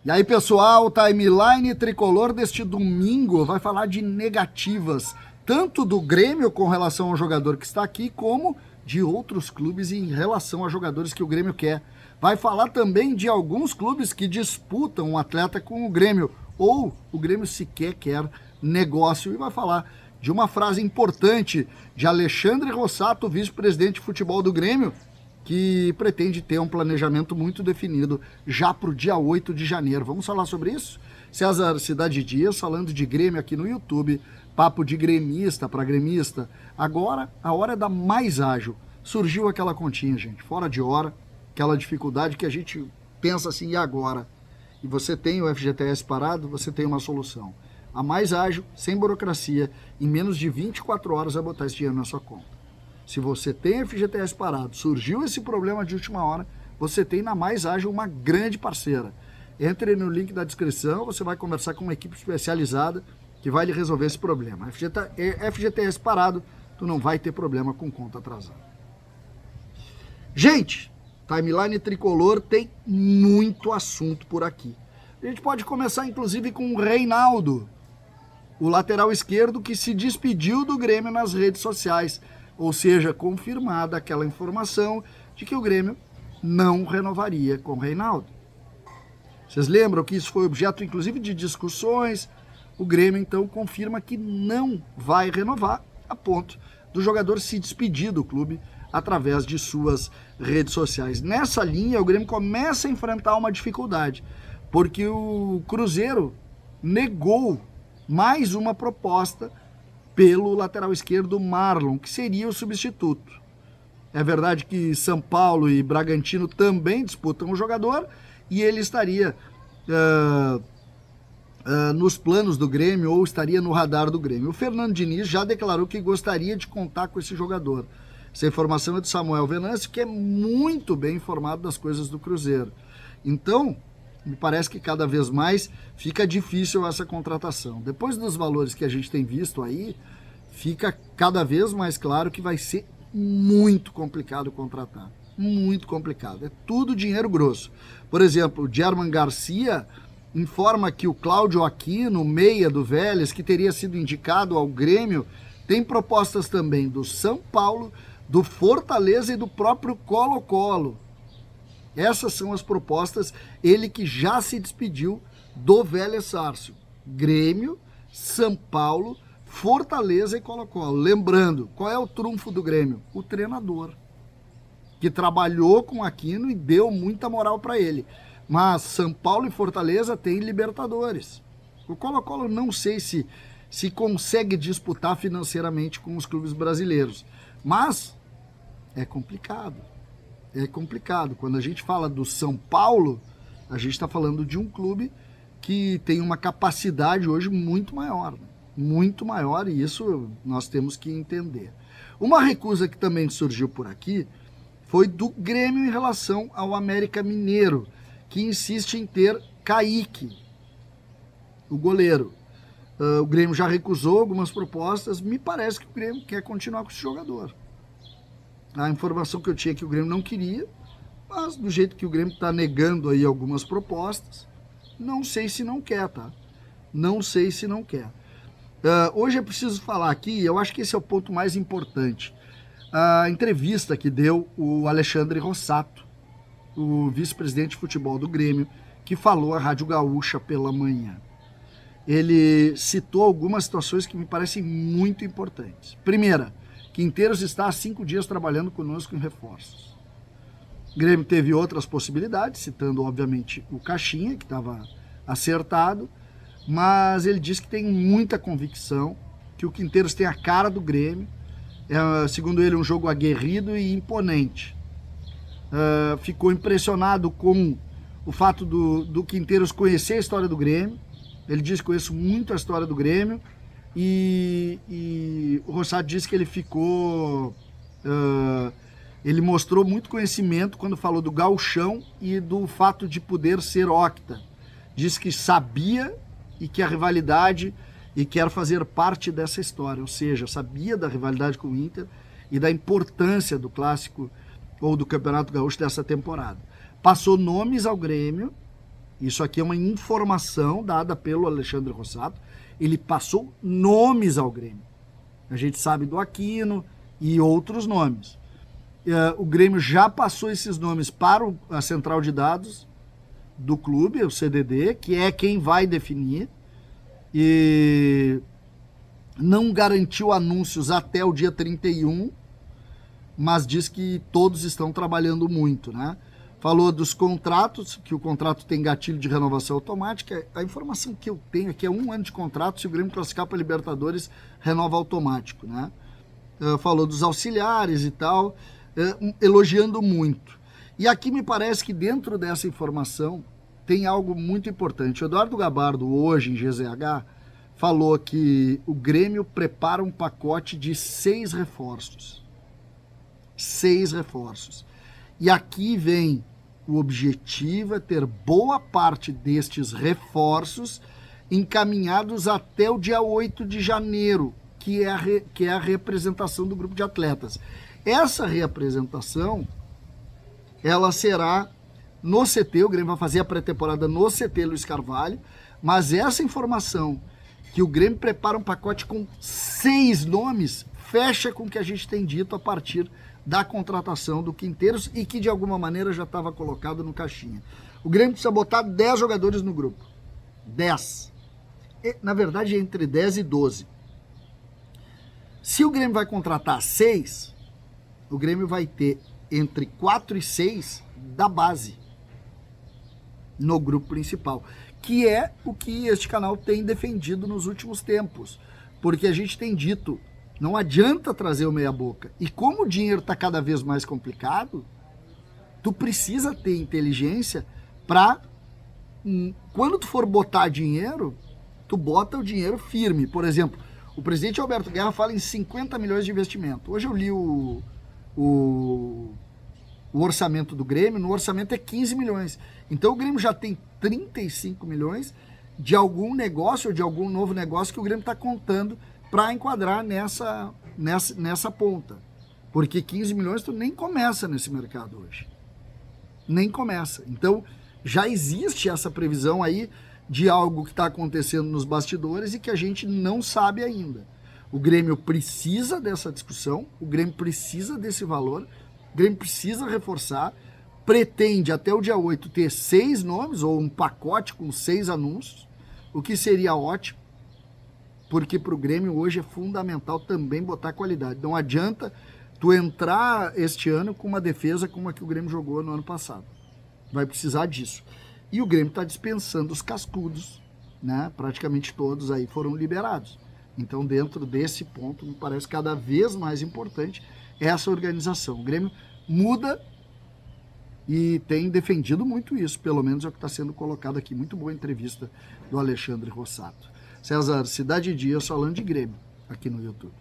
E aí, pessoal, timeline tricolor deste domingo vai falar de negativas, tanto do Grêmio com relação ao jogador que está aqui, como de outros clubes em relação a jogadores que o Grêmio quer. Vai falar também de alguns clubes que disputam um atleta com o Grêmio, ou o Grêmio sequer quer negócio, e vai falar de uma frase importante de Alexandre Rossato, vice-presidente de futebol do Grêmio, que pretende ter um planejamento muito definido já para o dia 8 de janeiro. Vamos falar sobre isso? César Cidade Dias falando de Grêmio aqui no YouTube, papo de gremista para gremista. Agora, a hora é da mais ágil. Surgiu aquela continha, gente, fora de hora, aquela dificuldade que a gente pensa assim, e agora? E você tem o FGTS parado, você tem uma solução. A mais ágil, sem burocracia, em menos de 24 horas vai botar esse dinheiro na sua conta. Se você tem FGTS parado, surgiu esse problema de última hora, você tem na Mais Ágil uma grande parceira. Entre no link da descrição, você vai conversar com uma equipe especializada que vai lhe resolver esse problema. FGTS parado, tu não vai ter problema com conta atrasada. Gente, timeline tricolor tem muito assunto por aqui. A gente pode começar inclusive com o Reinaldo, o lateral esquerdo que se despediu do Grêmio nas redes sociais. Ou seja, confirmada aquela informação de que o Grêmio não renovaria com o Reinaldo. Vocês lembram que isso foi objeto, inclusive, de discussões? O Grêmio, então, confirma que não vai renovar, a ponto do jogador se despedir do clube através de suas redes sociais. Nessa linha, o Grêmio começa a enfrentar uma dificuldade, porque o Cruzeiro negou mais uma proposta pelo lateral esquerdo Marlon, que seria o substituto. É verdade que São Paulo e Bragantino também disputam o jogador e ele estaria nos planos do Grêmio ou estaria no radar do Grêmio. O Fernando Diniz já declarou que gostaria de contar com esse jogador. Essa informação é de Samuel Venâncio, que é muito bem informado das coisas do Cruzeiro. Então, me parece que cada vez mais fica difícil essa contratação. Depois dos valores que a gente tem visto aí, fica cada vez mais claro que vai ser muito complicado contratar. Muito complicado. É tudo dinheiro grosso. Por exemplo, o German Garcia informa que o Cláudio Aquino, meia do Vélez, que teria sido indicado ao Grêmio, tem propostas também do São Paulo, do Fortaleza e do próprio Colo-Colo. Essas são as propostas, ele que já se despediu do Vélez Sarsfield. Grêmio, São Paulo, Fortaleza e Colo-Colo. Lembrando, qual é o trunfo do Grêmio? O treinador, que trabalhou com Aquino e deu muita moral para ele. Mas São Paulo e Fortaleza têm Libertadores. O Colo-Colo não sei se consegue disputar financeiramente com os clubes brasileiros, mas é complicado. É complicado. Quando a gente fala do São Paulo, a gente está falando de um clube que tem uma capacidade hoje muito maior, e isso nós temos que entender. Uma recusa que também surgiu por aqui foi do Grêmio em relação ao América Mineiro, que insiste em ter Kaique, o goleiro. O Grêmio já recusou algumas propostas, me parece que o Grêmio quer continuar com esse jogador. A informação que eu tinha é que o Grêmio não queria, mas do jeito que o Grêmio está negando aí algumas propostas, não sei se não quer, tá? Não sei se não quer. Hoje é preciso falar aqui, eu acho que esse é o ponto mais importante, a entrevista que deu o Alexandre Rossato, o vice-presidente de futebol do Grêmio, que falou à Rádio Gaúcha pela manhã. Ele citou algumas situações que me parecem muito importantes. Primeira, Quinteiros está há 5 dias trabalhando conosco em reforços. O Grêmio teve outras possibilidades, citando, obviamente, o Caixinha, que estava acertado, mas ele disse que tem muita convicção, que o Quinteiros tem a cara do Grêmio, segundo ele, um jogo aguerrido e imponente. Ficou impressionado com o fato do Quinteiros conhecer a história do Grêmio. Ele disse que conheço muito a história do Grêmio, e o Rossato disse que ele ficou... ele mostrou muito conhecimento quando falou do gauchão e do fato de poder ser octa. Disse que sabia e que a rivalidade e quer fazer parte dessa história, ou seja, sabia da rivalidade com o Inter e da importância do clássico ou do Campeonato Gaúcho dessa temporada. Passou nomes ao Grêmio, Isso aqui é uma informação dada pelo Alexandre Rossato. Ele passou nomes ao Grêmio. A gente sabe do Aquino e outros nomes. O Grêmio já passou esses nomes para a central de dados do clube, o CDD, que é quem vai definir. E não garantiu anúncios até o dia 31, mas diz que todos estão trabalhando muito, né? Falou dos contratos, que o contrato tem gatilho de renovação automática. A informação que eu tenho é que é 1 ano de contrato, se o Grêmio classificar para Libertadores, renova automático, né? Falou dos auxiliares e tal, elogiando muito. E aqui me parece que dentro dessa informação tem algo muito importante. O Eduardo Gabardo, hoje em GZH, falou que o Grêmio prepara um pacote de 6 reforços. 6 reforços. E aqui vem o objetivo é ter boa parte destes reforços encaminhados até o dia 8 de janeiro, que é a representação do grupo de atletas. Essa representação, ela será no CT, o Grêmio vai fazer a pré-temporada no CT Luiz Carvalho, mas essa informação que o Grêmio prepara um pacote com 6 nomes, fecha com o que a gente tem dito a partir da contratação do Quinteiros e que de alguma maneira já estava colocado no caixinha. O Grêmio precisa botar 10 jogadores no grupo. 10. Na verdade, é entre 10 e 12. Se o Grêmio vai contratar 6, o Grêmio vai ter entre 4 e 6 da base no grupo principal, que é o que este canal tem defendido nos últimos tempos, porque a gente tem dito, não adianta trazer o meia boca, e como o dinheiro está cada vez mais complicado, tu precisa ter inteligência para, quando tu for botar dinheiro, tu bota o dinheiro firme. Por exemplo, o presidente Alberto Guerra fala em 50 milhões de investimento. Hoje eu li o orçamento do Grêmio, no orçamento é 15 milhões. Então o Grêmio já tem 35 milhões de algum negócio ou de algum novo negócio que o Grêmio está contando para enquadrar nessa ponta. Porque 15 milhões tu nem começa nesse mercado hoje. Nem começa. Então já existe essa previsão aí de algo que está acontecendo nos bastidores e que a gente não sabe ainda. O Grêmio precisa dessa discussão, o Grêmio precisa desse valor, o Grêmio precisa reforçar, pretende até o dia 8 ter 6 nomes, ou um pacote com 6 anúncios, o que seria ótimo, porque para o Grêmio hoje é fundamental também botar qualidade. Não adianta tu entrar este ano com uma defesa como a que o Grêmio jogou no ano passado. Vai precisar disso. E o Grêmio está dispensando os cascudos, né? Praticamente todos aí foram liberados. Então, dentro desse ponto, me parece cada vez mais importante essa organização. O Grêmio muda e tem defendido muito isso, pelo menos é o que está sendo colocado aqui. Muito boa entrevista do Alexandre Rossato. César, Cidade Dias falando de Grêmio aqui no YouTube.